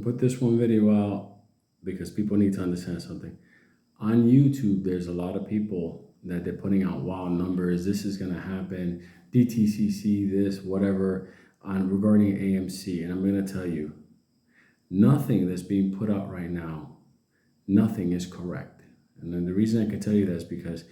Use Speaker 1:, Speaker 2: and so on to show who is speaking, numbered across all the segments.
Speaker 1: Put this one video out because people need to understand something. On YouTube, there's a lot of people that they're putting out wild numbers. This is going to happen, DTCC, this, whatever, on regarding AMC. And I'm going to tell you, nothing that's being put out right now, nothing is correct. And then the reason I can tell you that is because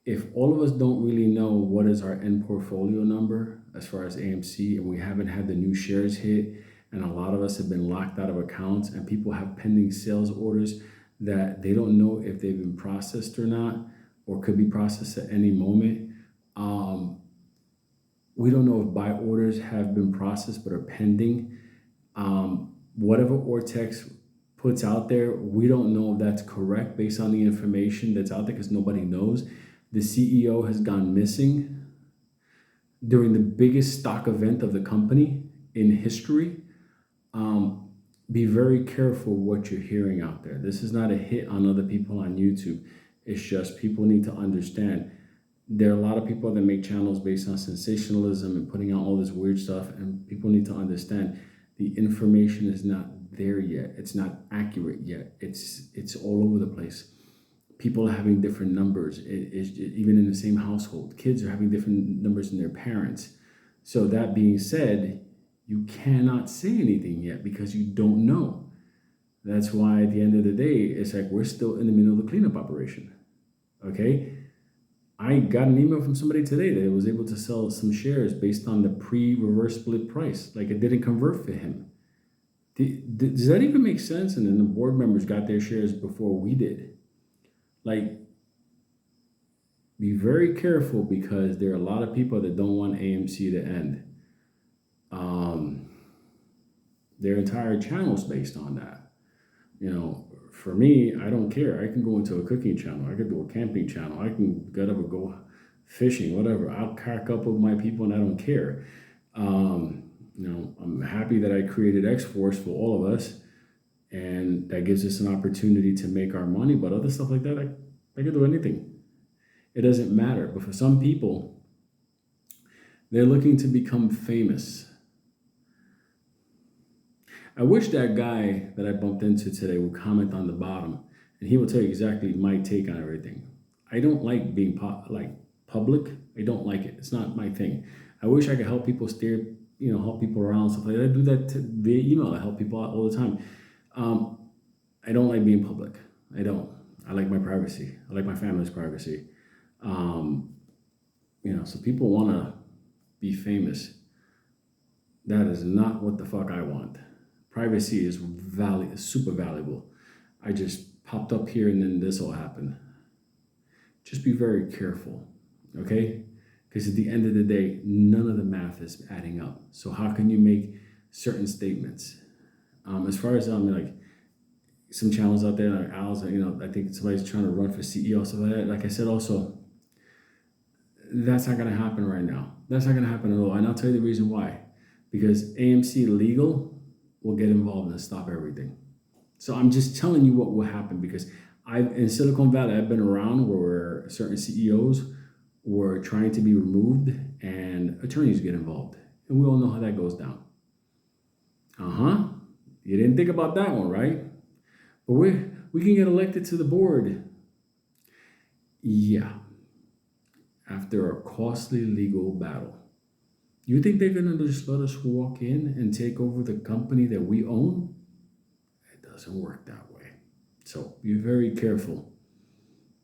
Speaker 1: if all of us don't really know what is our end portfolio number as far as AMC, and we haven't had the new shares hit, and a lot of us have been locked out of accounts, and people have pending sales orders that they don't know if they've been processed or not, or could be processed at any moment. We don't know if buy orders have been processed but are pending. Whatever Ortex puts out there, we don't know if that's correct based on the information that's out there because nobody knows. The CEO has gone missing during the biggest stock event of the company in history. Be very careful what you're hearing out there. This is not a hit on other people on YouTube. It's just people need to understand. There are a lot of people that make channels based on sensationalism and putting out all this weird stuff, and people need to understand the information is not there yet. It's not accurate yet. It's all over the place. People are having different numbers, even in the same household. Kids are having different numbers than their parents. So that being said, you cannot say anything yet because you don't know. That's why at the end of the day, it's like we're still in the middle of the cleanup operation. Okay? I got an email from somebody today that was able to sell some shares based on the pre-reverse split price. Like it didn't convert for him. Does that even make sense? And then the board members got their shares before we did. Like, be very careful because there are a lot of people that don't want AMC to end. Their entire channel's based on that. For me, I don't care. I can go into a cooking channel. I could do a camping channel. I can get up and go fishing, whatever. I'll crack up with my people and I don't care. I'm happy that I created X-Force for all of us. And that gives us an opportunity to make our money. But other stuff like that, I can do anything. It doesn't matter. But for some people, they're looking to become famous. I wish that guy that I bumped into today would comment on the bottom, and he will tell you exactly my take on everything. I don't like being public. I don't like it. It's not my thing. I wish I could help people steer, help people around, stuff like that. I do that via email. I help people out all the time. I don't like being public. I don't. I like my privacy. I like my family's privacy. So people want to be famous. That is not what the fuck I want. Privacy is super valuable. I just popped up here and then this all happened. Just be very careful, okay? Because at the end of the day, none of the math is adding up. So how can you make certain statements? As far as some channels out there, like Al's, I think somebody's trying to run for CEO, stuff like that. Like I said, also, that's not going to happen right now. That's not going to happen at all. And I'll tell you the reason why. Because AMC Legal will get involved and stop everything. So I'm just telling you what will happen because in Silicon Valley, I've been around where certain CEOs were trying to be removed and attorneys get involved. And we all know how that goes down. You didn't think about that one, right? But we can get elected to the board. Yeah. After a costly legal battle. You think they're going to just let us walk in and take over the company that we own? It doesn't work that way. So be very careful.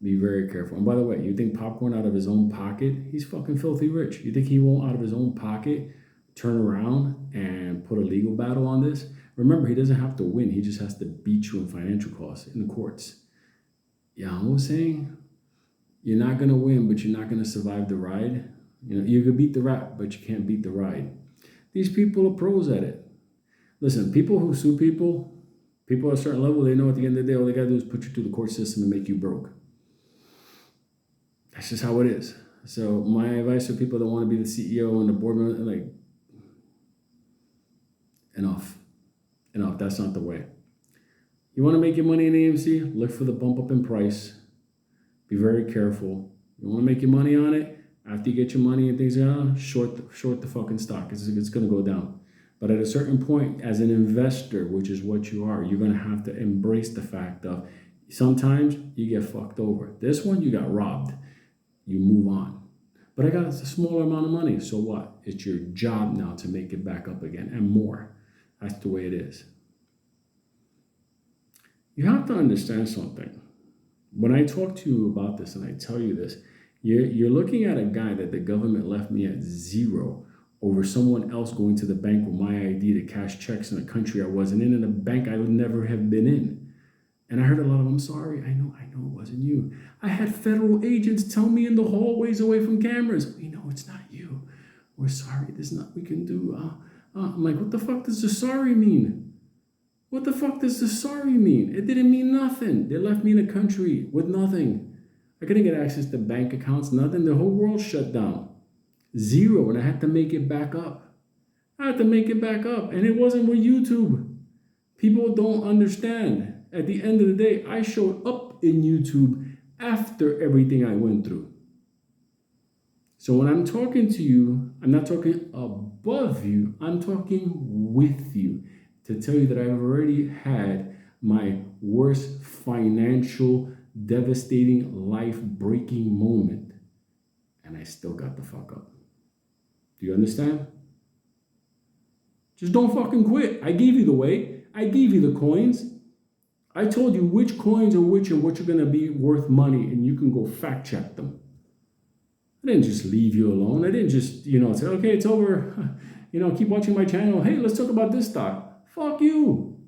Speaker 1: Be very careful. And by the way, you think Popcorn out of his own pocket? He's fucking filthy rich. You think he won't out of his own pocket turn around and put a legal battle on this? Remember, he doesn't have to win. He just has to beat you in financial costs in the courts. You know what I'm saying? You're not going to win, but you're not going to survive the ride. You can beat the rat, but you can't beat the ride. These people are pros at it. Listen, people who sue people at a certain level, they know at the end of the day, all they got to do is put you through the court system and make you broke. That's just how it is. So my advice for people that want to be the CEO and the board member, enough. That's not the way. You want to make your money in AMC? Look for the bump up in price. Be very careful. You want to make your money on it? After you get your money and things, short the fucking stock. It's going to go down. But at a certain point, as an investor, which is what you are, you're going to have to embrace the fact of sometimes you get fucked over. This one, you got robbed. You move on. But I got a smaller amount of money. So what? It's your job now to make it back up again and more. That's the way it is. You have to understand something. When I talk to you about this and I tell you this, you're looking at a guy that the government left me at zero over someone else going to the bank with my ID to cash checks in a country I wasn't in a bank I would never have been in. And I heard a lot of, I'm sorry, I know it wasn't you. I had federal agents tell me in the hallways away from cameras, we know it's not you. We're sorry, there's nothing we can do. I'm like, what the fuck does the sorry mean? What the fuck does the sorry mean? It didn't mean nothing. They left me in a country with nothing. I couldn't get access to bank accounts, nothing. The whole world shut down. Zero, and I had to make it back up. And it wasn't with YouTube. People don't understand. At the end of the day, I showed up in YouTube after everything I went through. So when I'm talking to you, I'm not talking above you, I'm talking with you to tell you that I've already had my worst financial, devastating, life-breaking moment, and I still got the fuck up. Do you understand? Just don't fucking quit. I gave you the way. I gave you the coins. I told you which coins are which and which are going to be worth money, and you can go fact check them. I didn't just leave you alone. I didn't just, say, okay, it's over. Keep watching my channel. Hey, let's talk about this stock. Fuck you.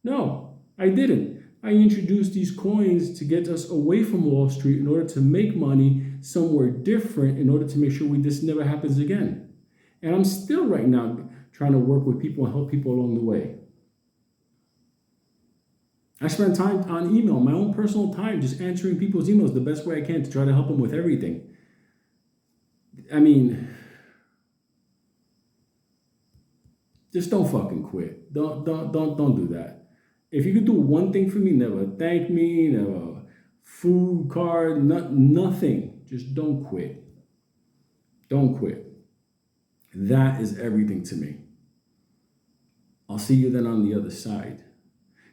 Speaker 1: No, I didn't. I introduced these coins to get us away from Wall Street in order to make money somewhere different in order to make sure this never happens again. And I'm still right now trying to work with people and help people along the way. I spend time on email, my own personal time, just answering people's emails the best way I can to try to help them with everything. Just don't fucking quit. Don't do that. If you could do one thing for me, never thank me, never food card, nothing. Just don't quit. Don't quit. That is everything to me. I'll see you then on the other side.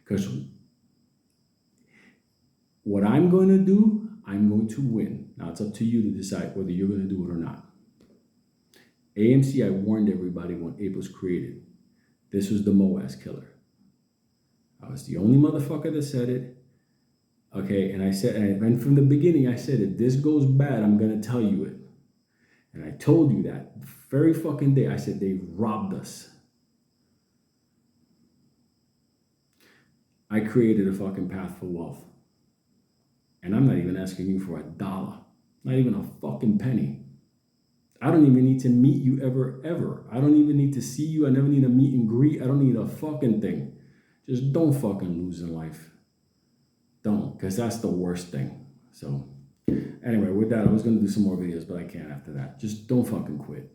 Speaker 1: Because what I'm going to do, I'm going to win. Now it's up to you to decide whether you're going to do it or not. AMC, I warned everybody when Ape was created. This was the Moaz killer. I was the only motherfucker that said it. Okay, and I said, and from the beginning I said, if this goes bad, I'm going to tell you it. And I told you that very fucking day. I said, they robbed us. I created a fucking path for wealth. And I'm not even asking you for $1. Not even a fucking penny. I don't even need to meet you ever. I don't even need to see you. I never need a meet and greet. I don't need a fucking thing. Just don't fucking lose in life. Don't, because that's the worst thing. So anyway, with that, I was going to do some more videos, but I can't after that. Just don't fucking quit.